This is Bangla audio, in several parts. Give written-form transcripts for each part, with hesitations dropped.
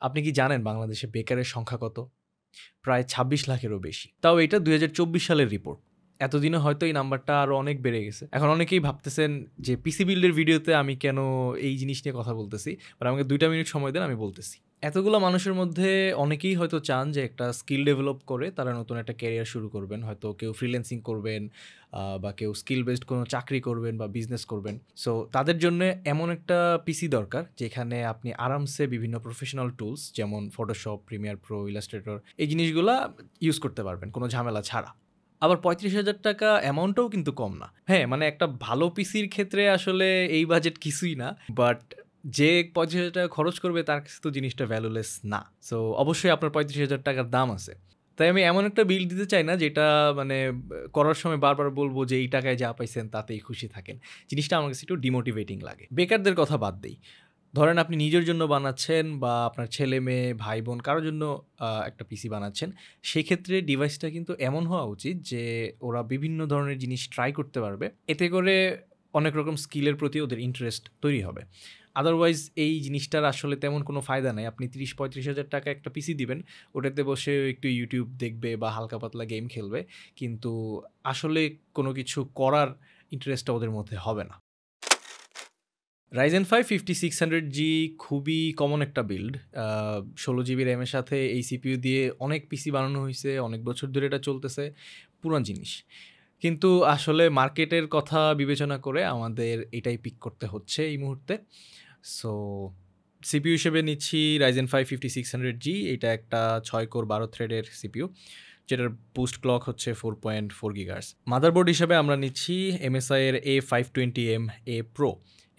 আপনি কি জানেন বাংলাদেশে বেকারের সংখ্যা কত? প্রায় ২৬ লাখেরও বেশি। তাও এটা ২০২৪ সালের রিপোর্ট। এতদিনে হয়তো এই নাম্বারটা আরো অনেক বেড়ে গেছে। এখন অনেকেই ভাবতেছেন যে পিসি বিল্ডের ভিডিওতে আমি কেন এই জিনিস নিয়ে কথা বলতেছি? বাট আমাকে ২ টা মিনিট সময় দেন, আমি বলতেছি। এতগুলা মানুষের মধ্যে অনেকেই হয়তো চান যে একটা স্কিল ডেভেলপ করে তারা নতুন একটা ক্যারিয়ার শুরু করবেন। হয়তো কেউ ফ্রিল্যান্সিং করবেন, বা কেউ স্কিল বেসড কোনো চাকরি করবেন বা বিজনেস করবেন। সো তাদের জন্যে এমন একটা পিসি দরকার যেখানে আপনি আরামসে বিভিন্ন প্রফেশনাল টুলস যেমন Photoshop, Premiere Pro, Illustrator এই জিনিসগুলা ইউজ করতে পারবেন কোনো ঝামেলা ছাড়া। আবার ৳৩৫,০০০ অ্যামাউন্টটাও কিন্তু কম না। হ্যাঁ, মানে একটা ভালো পিসির ক্ষেত্রে আসলে এই বাজেট কিছুই না। বাট যে ৳৩৫,০০০ খরচ করবে তার কাছে তো জিনিসটা ভ্যালুলেস না। সো অবশ্যই আপনার ৳৩৫,০০০ দাম আছে। তাই আমি এমন একটা বিল্ড দিতে চাই না যেটা মানে করার সময় বারবার বলব যে এই টাকায় যা পাইছেন তাতেই খুশি থাকেন। জিনিসটা আমার কাছে একটু ডিমোটিভেটিং লাগে। বেকারদের কথা বাদ দেই। ধরেন আপনি নিজের জন্য বানাচ্ছেন বা আপনার ছেলে-মেয়ে, ভাই-বোন কারো জন্য একটা পিসি বানাচ্ছেন। সেক্ষেত্রে ডিভাইসটা কিন্তু এমন হওয়া উচিত যে ওরা বিভিন্ন ধরনের জিনিস ট্রাই করতে পারবে। এতে করে অনেক রকম স্কিলের প্রতি ওদের ইন্টারেস্ট তৈরি হবে। আদারওয়াইজ এই জিনিসটার আসলে তেমন কোনো ফায়দা নাই। আপনি ৩০-৩৫,০০০ একটা পিসি দিবেন, ওটাতে বসে একটু YouTube দেখবে বা হালকা পাতলা গেম খেলবে। কিন্তু আসলে কোনো কিছু করার ইন্টারেস্টটা ওদের মধ্যে হবে না। Ryzen 5 5600G খুবই কমন একটা বিল্ড। ১৬ জিবি র্যামের সাথে এই সিপিইউ দিয়ে অনেক পিসি বানানো হইছে, অনেক বছর ধরে এটা চলতেছে, পুরান জিনিস। কিন্তু আসলে মার্কেটের কথা বিবেচনা করে আমাদের এটাই পিক করতে হচ্ছে এই মুহূর্তে। সো সিপিইউ হিসেবে নিচ্ছি Ryzen 5 5600G, এটা একটা ৬ কোর ১২ থ্রেডের সিপিইউ, যেটার বুস্ট ক্লক হচ্ছে 4.4 গিগাহার্টজ। মাদারবোর্ড হিসেবে আমরা নিচ্ছি MSI এর A520M A Pro।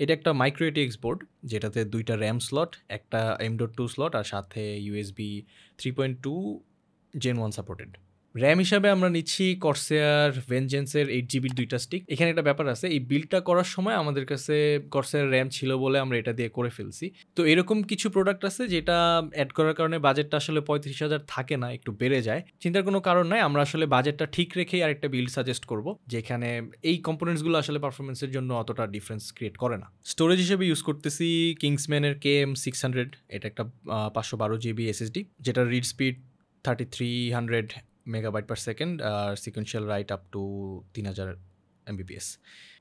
এটা একটা মাইক্রো ATX বোর্ড, যেটাতে ২ টা RAM স্লট, একটা M.2 স্লট আর সাথে USB 3.2 Gen 1 সাপোর্টেড। RAM হিসাবে আমরা নিচ্ছি Corsair Vengeance এর 8 জিবির ২ টা স্টিক। এখানে একটা ব্যাপার আছে, এই বিল্ডটা করার সময় আমাদের কাছে Corsair RAM ছিল বলে আমরা এটা দিয়ে করে ফেলছি। তো এরকম কিছু প্রোডাক্ট আছে যেটা এড করার কারণে বাজেটটা আসলে ৩৫,০০০ থাকে না, একটু বেড়ে যায়। চিন্তার কোনো কারণ নাই, আমরা আসলে বাজেটটা ঠিক রেখেই আরেকটা বিল্ড সাজেস্ট করব, যেখানে এই কম্পোনেন্টসগুলো আসলে পারফরম্যান্সের জন্য অতটা ডিফারেন্স ক্রিয়েট করে না। স্টোরেজ হিসেবে ইউজ করতেছি Kingsman এর KM600, এটা একটা 512 জিবি এসএসডি, যেটার read speed 3300 megabyte per second আর sequential write up to 3000 Mbps.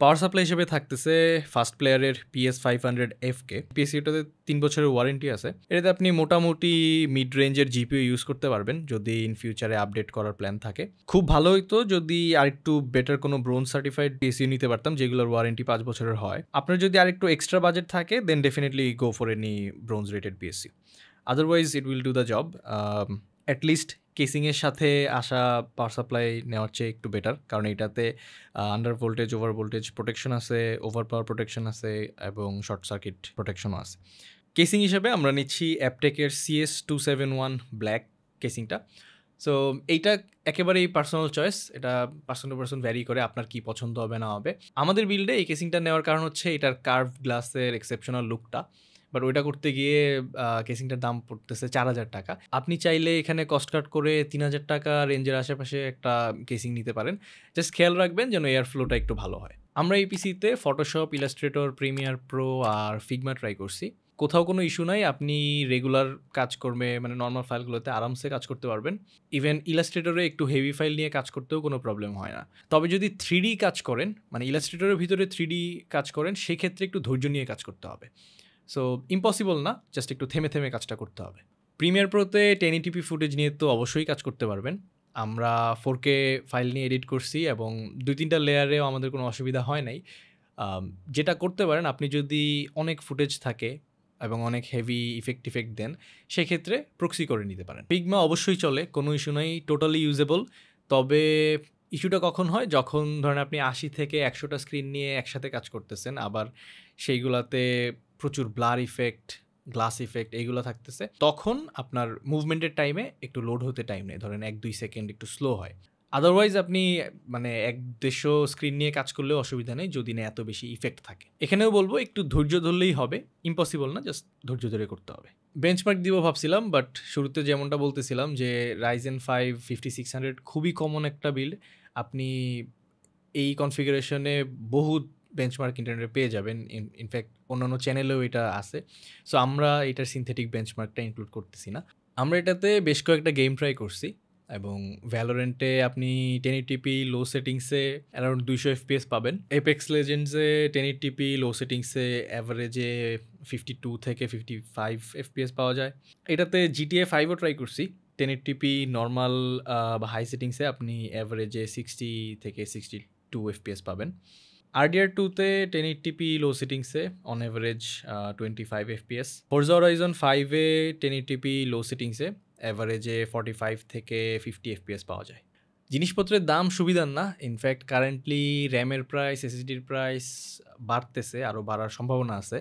Power supply হিসেবে থাকতেছে ফার্স্ট প্লেয়ারের PS500FK। পিএসইউটাতে ৩ বছরের ওয়ারেন্টি আছে। এটাতে আপনি মোটামুটি মিড রেঞ্জের জিপিইউ ইউজ করতে পারবেন যদি ইন ফিউচারে আপডেট করার প্ল্যান থাকে। খুব ভালো হইতো যদি আরেকটু বেটার কোনো ব্রোঞ্জ সার্টিফাইড পিএসইউ নিতে পারতাম, যেগুলোর ওয়ারেন্টি ৫ বছরের হয়। আপনার যদি আরেকটু এক্সট্রা বাজেট থাকে then definitely go for any bronze rated PSU. Otherwise it will do the job. At least কেসিংয়ের সাথে আসা পাওয়ার সাপ্লাই নেওয়ার চেয়ে একটু বেটার, কারণ এটাতে under voltage, over voltage protection আছে, ওভার পাওয়ার প্রোটেকশন আছে এবং শর্ট সার্কিট প্রোটেকশনও আছে। কেসিং হিসেবে আমরা নিচ্ছি অ্যাপটেকের CS271 ব্ল্যাক কেসিংটা। সো এইটা একেবারেই পার্সোনাল চয়েস, এটা পার্সন টু পার্সন ভ্যারি করে আপনার কি পছন্দ হবে না হবে। আমাদের বিল্ডে এই কেসিংটা নেওয়ার কারণ হচ্ছে এটার কার্ভড গ্লাসের এক্সেপশনাল লুকটা। বাট ওইটা করতে গিয়ে কেসিংটার দাম পড়তেছে ৳৪,০০০। আপনি চাইলে এখানে কস্ট কাট করে ৳৩,০০০ রেঞ্জের আশেপাশে একটা কেসিং নিতে পারেন। জাস্ট খেয়াল রাখবেন যেন এয়ার ফ্লোটা একটু ভালো হয়। আমরা এই পিসিতে Photoshop, Illustrator, Premiere Pro আর Figma ট্রাই করছি। কোথাও কোনো ইস্যু নাই, আপনি রেগুলার কাজকর্মে মানে নরমাল ফাইলগুলোতে আরামসে কাজ করতে পারবেন। ইভেন ইলাস্ট্রেটরে একটু হেভি ফাইল নিয়ে কাজ করতেও কোনো প্রবলেম হয় না। তবে যদি 3D কাজ করেন, মানে ইলাস্ট্রেটরের ভিতরে 3D কাজ করেন, সেক্ষেত্রে একটু ধৈর্য নিয়ে কাজ করতে হবে। সো ইম্পসিবল না, জাস্ট একটু থেমে থেমে কাজটা করতে হবে। প্রিমিয়ার প্রোতে 1080p ফুটেজ নিয়ে তো অবশ্যই কাজ করতে পারবেন। আমরা 4K ফাইল নিয়ে এডিট করছি এবং 2-3টা লেয়ারেও আমাদের কোনো অসুবিধা হয় নাই। যেটা করতে পারেন, আপনি যদি অনেক ফুটেজ থাকে এবং অনেক হেভি ইফেক্ট দেন, সেক্ষেত্রে প্রক্সি করে নিতে পারেন। ফিগমা অবশ্যই চলে, কোনো ইস্যু নাই, টোটালি ইউজেবল। তবে ইস্যুটা কখন হয়, যখন ধরেন আপনি ৮০ থেকে ১০০টা স্ক্রিন নিয়ে একসাথে কাজ করতেছেন, আবার সেইগুলাতে প্রচুর ব্লার ইফেক্ট, গ্লাস ইফেক্ট এইগুলো থাকতেছে, তখন আপনার মুভমেন্টের টাইমে একটু লোড হতে টাইম নেয়, ধরেন ১-২ সেকেন্ড একটু স্লো হয়। আদারওয়াইজ আপনি মানে ১-১৫০ স্ক্রিন নিয়ে কাজ করলেও অসুবিধা নেই যদি না এত বেশি ইফেক্ট থাকে। এখানেও বলবো একটু ধৈর্য ধরলেই হবে, ইম্পসিবল না, জাস্ট ধৈর্য ধরে করতে হবে। বেঞ্চমার্ক দিব ভাবছিলাম, বাট শুরুতে যেমনটা বলতেছিলাম যে Ryzen 5 5600 খুবই কমন একটা বিল্ড। আপনি এই কনফিগারেশনে বহুত বেঞ্চমার্ক ইন্টারনেটে পেয়ে যাবেন। ইনফ্যাক্ট অন্যান্য চ্যানেলেও এটা আছে। সো আমরা এটার সিনথেটিক বেঞ্চমার্কটা ইনক্লুড করতেছি না। আমরা এটাতে বেশ কয়েকটা গেম ট্রাই করছি এবং ভ্যালোরেন্টে আপনি 1080p লো সেটিংসে অ্যারাউন্ড 200 FPS পাবেন। এপেক্স লেজেন্ডসে 1080p লো সেটিংসে অ্যাভারেজে 52 থেকে 55 FPS পাওয়া যায়। এটাতে GTA 5ও ট্রাই করছি। 1080p নর্মাল বা হাই সেটিংসে আপনি অ্যাভারেজে 60 থেকে 62 FPS পাবেন। RDR2তে 1080p লো সেটিংসে on average 25 FPS। Forza Horizon 5-এ 1080p লো সেটিংসে অ্যাভারেজে 45 থেকে 50 FPS পাওয়া যায়। জিনিসপত্রের দাম সুবিধার না। ইনফ্যাক্ট কারেন্টলি র্যামের প্রাইস, SSDর প্রাইস বাড়তেছে, আরও বাড়ার সম্ভাবনা আছে।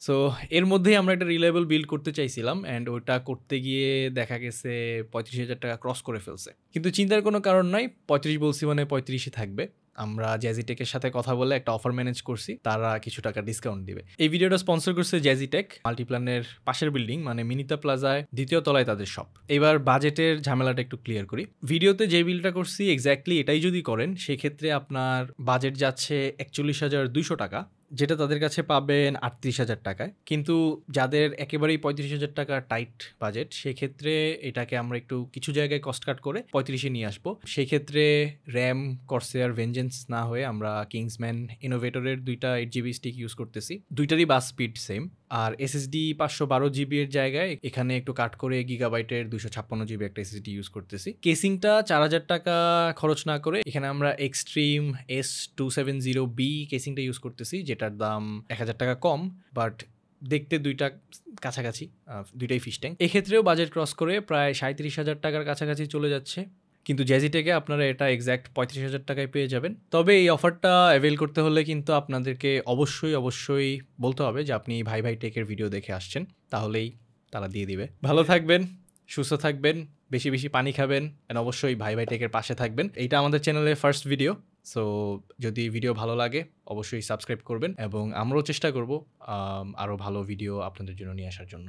সো এর মধ্যেই আমরা একটা রিলায়েবল বিল্ড করতে চাইছিলাম অ্যান্ড ওটা করতে গিয়ে দেখা গেছে 35,000 টাকা ক্রস করে ফেলছে। কিন্তু চিন্তার কোনো কারণ নাই, 35 বলছি মানে 35ই থাকবে। আমরা জ্যাজিটেকের সাথে কথা বলে একটা অফার ম্যানেজ করছি, তারা কিছু টাকা ডিসকাউন্ট দিবে। এই ভিডিওটা স্পন্সর করছে জ্যাজিটেক, মাল্টিপ্ল্যানের পাশের বিল্ডিং মানে মিনিতা প্লাজায় 2য় তলায় তাদের শপ। এবার বাজেটের ঝামেলাটা একটু ক্লিয়ার করি। ভিডিওতে যে বিলটা করছি এক্স্যাক্টলি এটাই যদি করেন সেক্ষেত্রে আপনার বাজেট যাচ্ছে 41,200 টাকা, যেটা তাদের কাছে পাবেন 38,000 টাকায়। কিন্তু যাদের একেবারেই 35,000 টাকা টাইট বাজেট সেক্ষেত্রে এটাকে আমরা একটু কিছু জায়গায় কস্ট কাট করে 35-এ নিয়ে আসবো। সেই ক্ষেত্রে র্যাম কর্সেয়ার ভেঞ্জেন্স না হয়ে আমরা কিংসম্যান ইনোভেটরের 2টা 8GB স্টিক ইউজ করতেছি। দুইটারই বাস স্পিড সেম। আর SSD 512GB এর জায়গায় এখানে একটু কাট করে গিগাবাইটের 256GB একটা SSD ইউজ করতেছি। কেসিংটা 4,000 টাকা খরচ না করে এখানে আমরা এক্সট্রিম S270B কেসিংটা ইউজ করতেছি, যেটার দাম 1,000 টাকা কম, বাট দেখতে দুইটা কাছাকাছি, দুইটাই ফিশ ট্যাঙ্ক। এক্ষেত্রেও বাজেট ক্রস করে প্রায় 37,000 টাকার কাছাকাছি চলে যাচ্ছে। কিন্তু জ্যাজিটেকে আপনারা এটা এক্স্যাক্ট 35,000 টাকায় পেয়ে যাবেন। তবে এই অফারটা অ্যাভেল করতে হলে কিন্তু আপনাদেরকে অবশ্যই বলতে হবে যে আপনি ভাই ভাই টেকের ভিডিও দেখে আসছেন, তাহলেই তারা দিয়ে দিবে। ভালো থাকবেন, সুস্থ থাকবেন, বেশি বেশি পানি খাবেন, অ্যান্ড অবশ্যই ভাই ভাই টেকের পাশে থাকবেন। এইটা আমাদের চ্যানেলের ফার্স্ট ভিডিও, সো যদি ভিডিও ভালো লাগে অবশ্যই সাবস্ক্রাইব করবেন এবং আমরাও চেষ্টা করব আরও ভালো ভিডিও আপনাদের জন্য নিয়ে আসার জন্য।